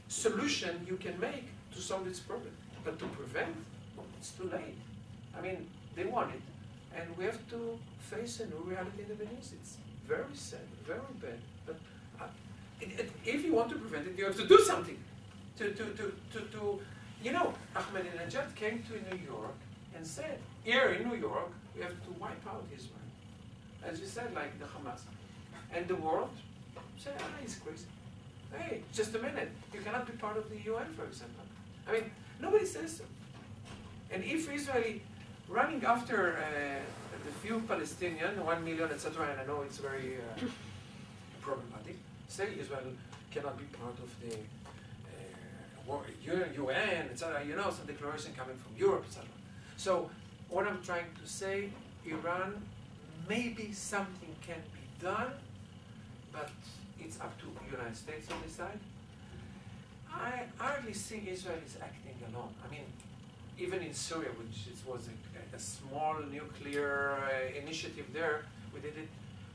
solution you can make to solve this problem, but to prevent, it's too late. I mean, they want it, and we have to face a new reality in the Middle East. It's very sad, very bad, but if you want to prevent it, you have to do something. You know, Ahmadinejad came to New York and said, here in New York, we have to wipe out Israel. As you said, like the Hamas. And the world said, he's crazy. Hey, just a minute, you cannot be part of the UN, for example. I mean, nobody says so. And if Israel running after the few Palestinians, 1 million, etc., and I know it's very problematic, say Israel cannot be part of the UN, etc., you know, some declaration coming from Europe, etc. So, what I'm trying to say, Iran, maybe something can be done, but it's up to the United States to decide. I hardly see Israel is acting alone. I mean, even in Syria, which was a small nuclear initiative there, we did it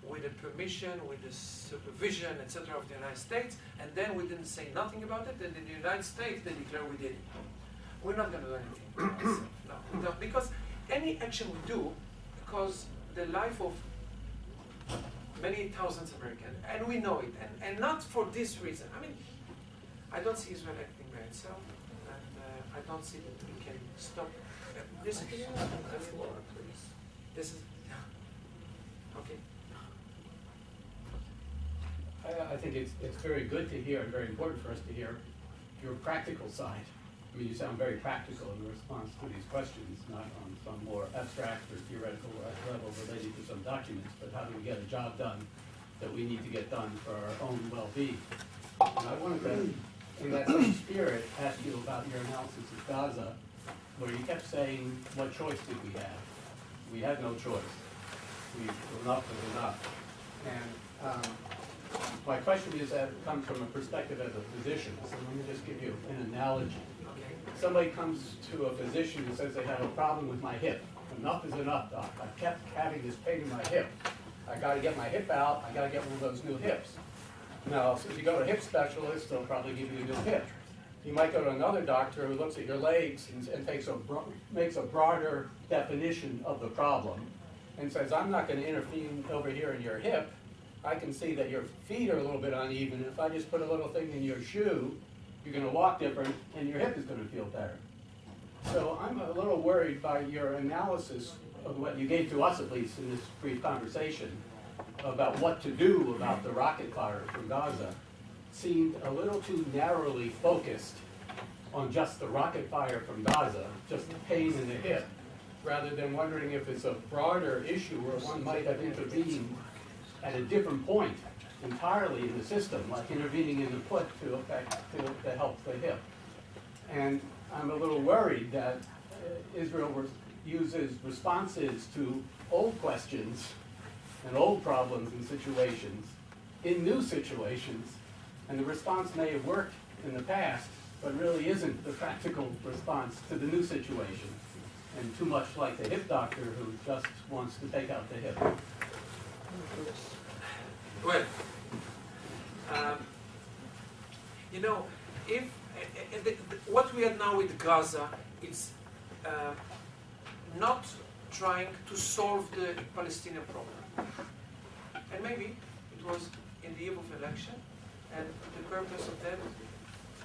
with the permission, with the supervision, etc. of the United States, and then we didn't say nothing about it, and in the United States, they declared we did it. We're not going to do anything. No, because any action we do, because the life of many thousands of Americans, and we know it, and not for this reason. I mean, I don't see Israel acting by itself, and I don't see that we can stop. This is the floor, please. This is okay. I think it's very good to hear and very important for us to hear your practical side. I mean, you sound very practical in response to these questions, not on some more abstract or theoretical level related to some documents, but how do we get a job done that we need to get done for our own well-being. And I wanted to, in that same spirit, ask you about your analysis of Gaza, where you kept saying, what choice did we have? We had no choice. Enough was enough. And my question is that it comes from a perspective as a physician. So let me just give you an analogy. Somebody comes to a physician and says they have a problem with my hip. Enough is enough, doc. I kept having this pain in my hip. I got to get my hip out. I got to get one of those new hips. Now, if you go to a hip specialist, they'll probably give you a new hip. You might go to another doctor who looks at your legs and makes a broader definition of the problem and says, I'm not going to intervene over here in your hip. I can see that your feet are a little bit uneven. If I just put a little thing in your shoe, you're going to walk different and your hip is going to feel better. So I'm a little worried by your analysis of what you gave to us, at least in this brief conversation, about what to do about the rocket fire from Gaza. Seemed a little too narrowly focused on just the rocket fire from Gaza, just the pain in the hip, rather than wondering if it's a broader issue where one might have intervened at a different point entirely in the system, like intervening in the foot to help the hip. And I'm a little worried that Israel uses responses to old questions and old problems and situations in new situations, and the response may have worked in the past, but really isn't the practical response to the new situation, and too much like the hip doctor who just wants to take out the hip. Well, you know, if what we are now with Gaza, it's not trying to solve the Palestinian problem. And maybe it was in the eve of election, and the purpose of that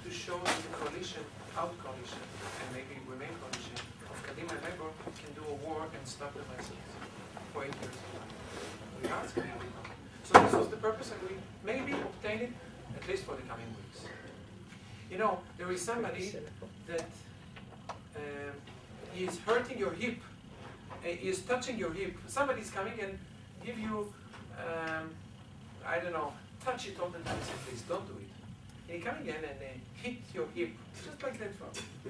to show that the coalition, out coalition, and maybe remain coalition, of Kadima and Labour can do a war and stop the Muslims for 8 years. We asked them. So this was the purpose, and we maybe obtain it, at least for the coming weeks. You know, there is somebody that is hurting your hip, is touching your hip. Somebody's coming and give you, I don't know, touch it all the time. Say, please don't do it. And he come again and hit your hip, just like that.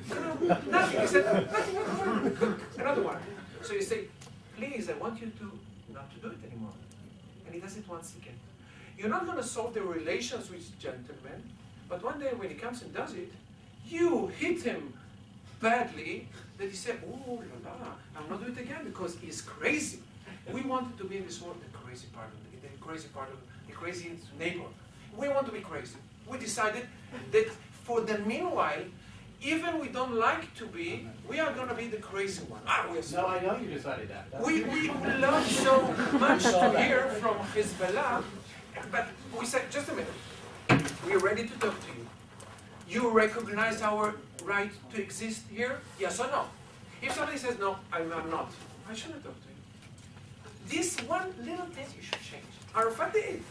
No, nothing. He said, nothing. Another one. So you say, please, I want you to not to do it anymore. And he does it once again. You're not going to solve the relations with gentlemen, but one day when he comes and does it, you hit him badly that he said, oh la la, I'm not doing it again because he's crazy. We wanted to be in this world the crazy part of the crazy neighbor. We want to be crazy. We decided that for the meanwhile, even we don't like to be, we are going to be the crazy one. No, I know you decided that. We love so much to hear from Hezbollah, but we said, just a minute, we're ready to talk to you. You recognize our right to exist here? Yes or no? If somebody says, no, I'm not, I shouldn't talk to you. This one little thing you should change. Arafat did.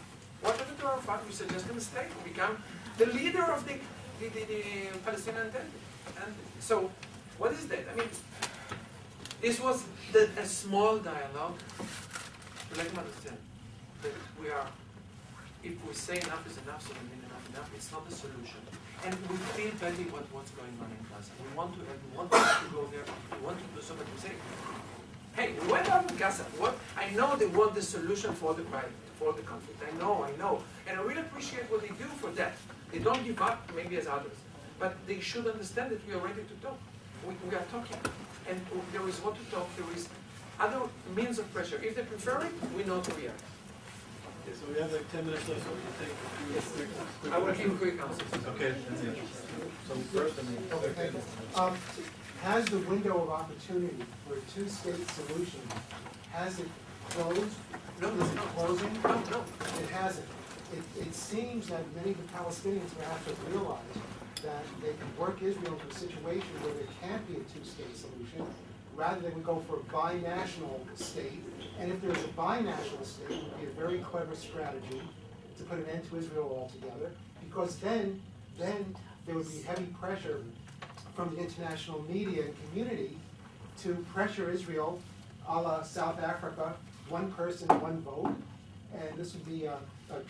What happened to Arafat? We suggest a mistake to become the leader of the Palestinian entity. And so, what is that? I mean, this was a small dialogue to let them understand that we are, if we say enough is enough, so we mean enough, it's not the solution. And we feel badly what's going on in Gaza. We want to help, we want to go there, we want to do something. We say, hey, we went out in Gaza. I know they want the solution for the conflict. I know. And I really appreciate what they do for that. They don't give up, maybe as others. But they should understand that we are ready to talk. We are talking. And there is what to talk, there is other means of pressure. If they prefer it, we know to react. Okay, so we have like 10 minutes left, so we can take a few quick I will questions. give quick answers. Okay, that's it. So first, Okay, thank you. Has the window of opportunity for a two-state solution, has it closed? No, Is it closing? No. It hasn't. It seems that many of the Palestinians will have to realize that they can work Israel into a situation where there can't be a two-state solution, rather than we go for a binational state. And if there's a binational state, it would be a very clever strategy to put an end to Israel altogether, because then there would be heavy pressure from the international media and community to pressure Israel, a la South Africa, one person, one vote, and this would be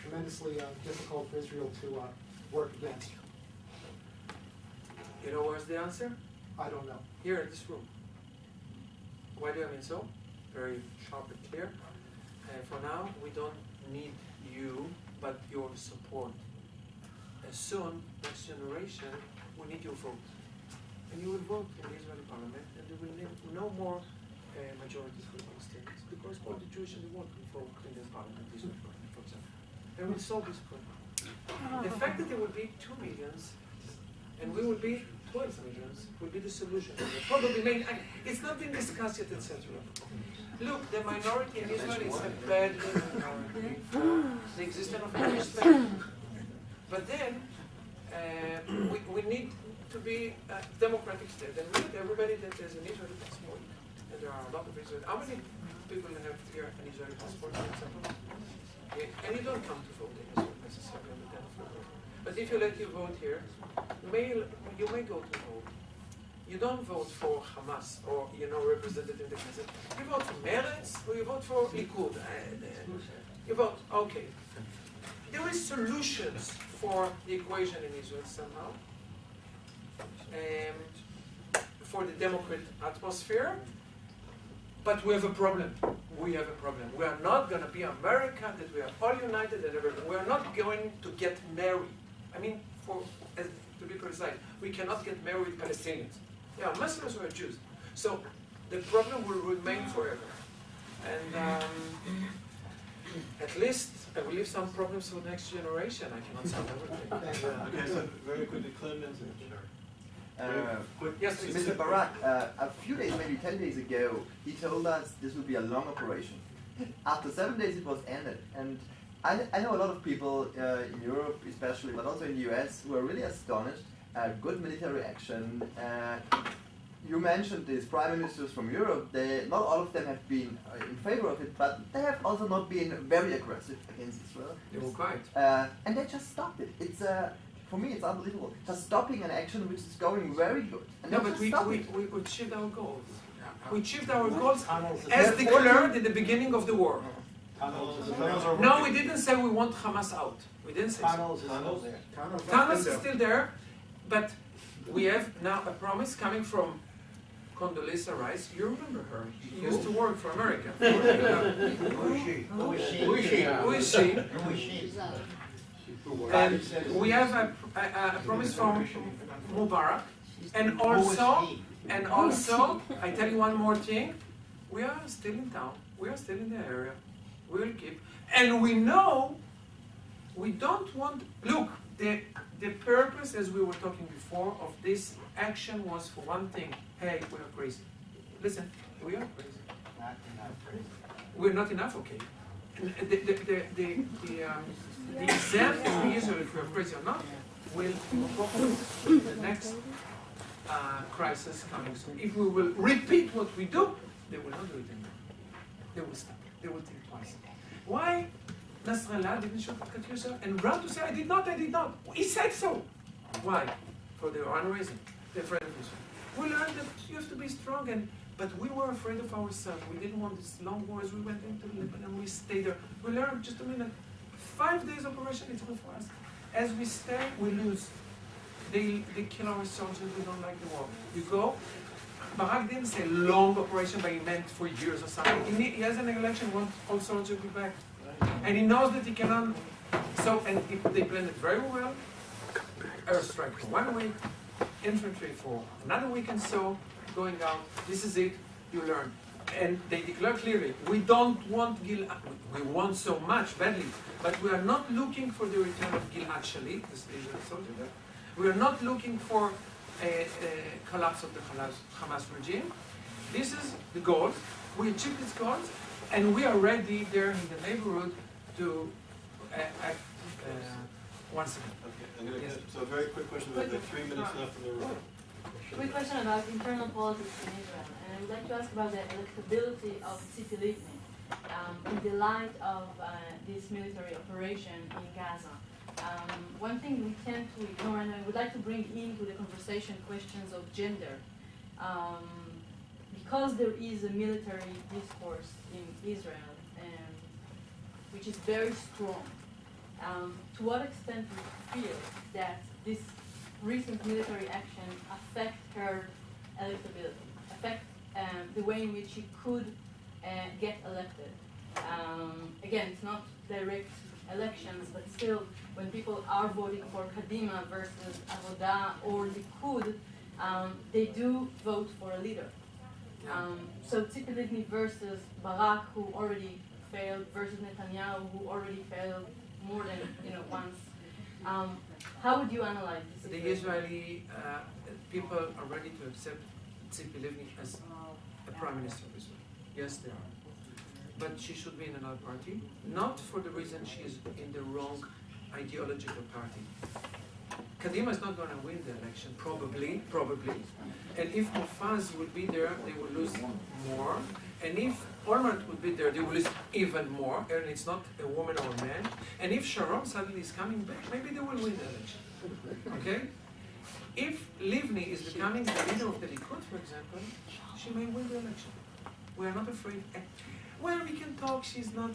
tremendously difficult for Israel to work against. You know where's the answer? I don't know. Here in this room. Why do I mean so? Very sharp and clear. For now, we don't need you, but your support. As soon, next generation, we need your vote. And you will vote in the Israeli parliament, and there will need no more majorities for Palestinians, because all the Jewish in the world will vote in the parliament, Israeli parliament, for example. And we'll solve this problem. The fact that there will be 2 millions, and we will be 12 millions, will be the solution. Probably it's not been discussed yet, etc. Look, the minority in Israel is a bad minority for the existence of a Jewish state. But then, we need to be a democratic state, and we need everybody that has an Israeli passport, and there are a lot of Israeli. How many people have here an Israeli passport, for example? Okay. And you don't come to vote in Israel necessarily on the 10th of February. But if you let you vote here, you may go to vote. You don't vote for Hamas or represented in the Knesset. You vote for Meretz or you vote for Likud. You vote, okay. There is solutions for the equation in Israel somehow. For the Democrat atmosphere, but we have a problem. We have a problem. We are not going to be America that we are all united and everything. We are not going to get married. I mean, to be precise, we cannot get married with Palestinians. Yeah, Muslims or Jews. So the problem will remain forever. And at least I will leave some problems for the next generation. I cannot solve everything. Okay, so very quickly, Clemens. Yes, please. Mr. Barak, a few days, maybe 10 days ago, he told us this would be a long operation. After 7 days, it was ended. And I know a lot of people in Europe, especially, but also in the US, who are really astonished. Good military action. You mentioned these prime ministers from Europe. Not all of them have been in favor of it, but they have also not been very aggressive against Israel. They were quiet. And they just stopped it. It's for me, it's unbelievable. Just stopping an action which is going very good. And No, they but just we stop it. achieved our goals. We achieved our goals as declared in the beginning of the war. No, we didn't say we want Hamas out. We didn't say so. Tunnels is still there, but we have now a promise coming from Condoleezza Rice. You remember her? She used to work for America. Who is she? And we have a promise from Mubarak. And also, I tell you one more thing. We are still in town. We are still in the area. We will keep. And we know we don't want... Look, the purpose, as we were talking before, of this action was for one thing. Hey, we are crazy. Listen, we are crazy. We're not enough, okay. The example we use, if we are crazy or not, will focus the next crisis coming soon. If we will repeat what we do, they will not do it anymore. They will stop. They will think twice. Why Nasrallah didn't shoot at Katyusha and run to say, I did not. He said so. Why? For their own reason. They're afraid of Israel. We learned that you have to be strong, but we were afraid of ourselves. We didn't want this long war as we went into Lebanon. We stayed there. We learned, just a minute, 5 days operation, it's good for us. As we stay, we lose. They kill our soldiers, we don't like the war. You go, Barak didn't say long operation, but he meant for years or something. He has an election, wants all soldiers to be back. And he knows that he cannot, and they planned it very well. Airstrike for 1 week, infantry for another week and so, going out. This is it, you learn. And they declare clearly, we don't want Gilad, we want so much badly, but we are not looking for the return of Gilad Shalit, this Israeli soldier there. We are not looking for a collapse of the Hamas regime. This is the goal. We achieved this goal, and we are ready there in the neighborhood to act once again. Okay, I'm going to get, so a very quick question, we have like 3 minutes left in the room. Quick question about internal politics in Israel, and I would like to ask about the electability of Tzipi Livni in the light of this military operation in Gaza. One thing we tend to ignore, and I would like to bring into the conversation questions of gender, because there is a military discourse in Israel, which is very strong. To what extent do you feel that this recent military action affect her electability, affect the way in which she could get elected? Again, it's not direct elections, but still, when people are voting for Kadima versus Avoda or Likud, they do vote for a leader. So Tzipi Livni versus Barak, who already failed, versus Netanyahu, who already failed more than once. How would you analyze this situation? The Israeli people are ready to accept Tzipi Livni as a prime minister of Israel. Yes, they are. But she should be in another party, not for the reason she is in the wrong ideological party. Kadima is not going to win the election, probably. And if Mufaz would be there, they would lose more. And if Olmert would be there, they would lose even more. And it's not a woman or a man. And if Sharon suddenly is coming back, maybe they will win the election. Okay? If Livni is becoming the leader of the Likud, for example, she may win the election. We are not afraid. Well, we can talk. She's not,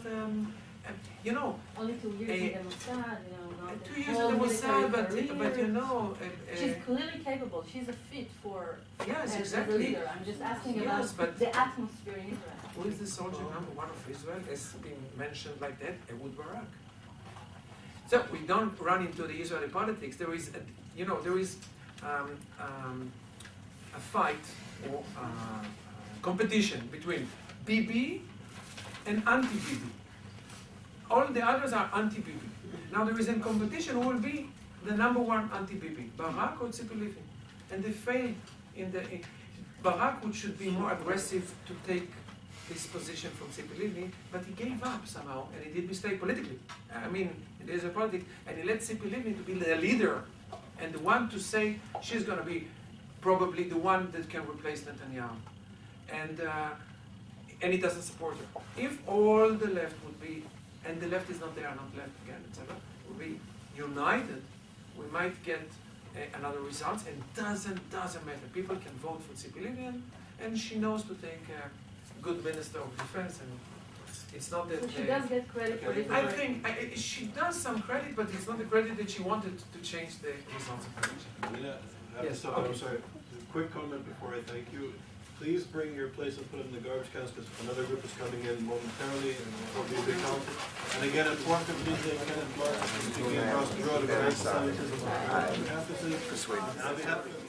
you know. Only 2 years in the Mossad, you know, not 2 the years whole in the Mossad, military but career. you know. She's clearly capable. She's a fit for Yes, as a exactly. leader. I'm just asking Yes, about but- the atmosphere in Israel. Who is the soldier number one of Israel? Has been mentioned like that, Ehud Barak. So we don't run into the Israeli politics. There is, a fight or competition between Bibi and anti-Bibi. All the others are anti-Bibi. Now there is a competition who will be the number one anti-Bibi, Barak or Tzipi Livni. And they failed in Barak, which should be more aggressive to take this position from Tzipi Livni, but he gave up somehow, and he did mistake politically. I mean, it is a politics, and he let Tzipi Livni to be the leader, and the one to say she's going to be probably the one that can replace Netanyahu. And he doesn't support her. If all the left would be, and the left is not there, not left again, etc., would be united, we might get another result, and doesn't matter. People can vote for Tzipi Livni, and she knows to take a good minister of defense, and it's not that. So she does get credit for it. I think she does some credit, but it's not the credit that she wanted to change the results of the election. Lena, I have to Yes, stop. okay. I'm sorry. A quick comment before I thank you. Please bring your place and put it in the garbage cans because another group is coming in momentarily and will be recounted. And again, unfortunately, Kenneth Mark is speaking across the road about anti-Semitism on campuses. And on behalf of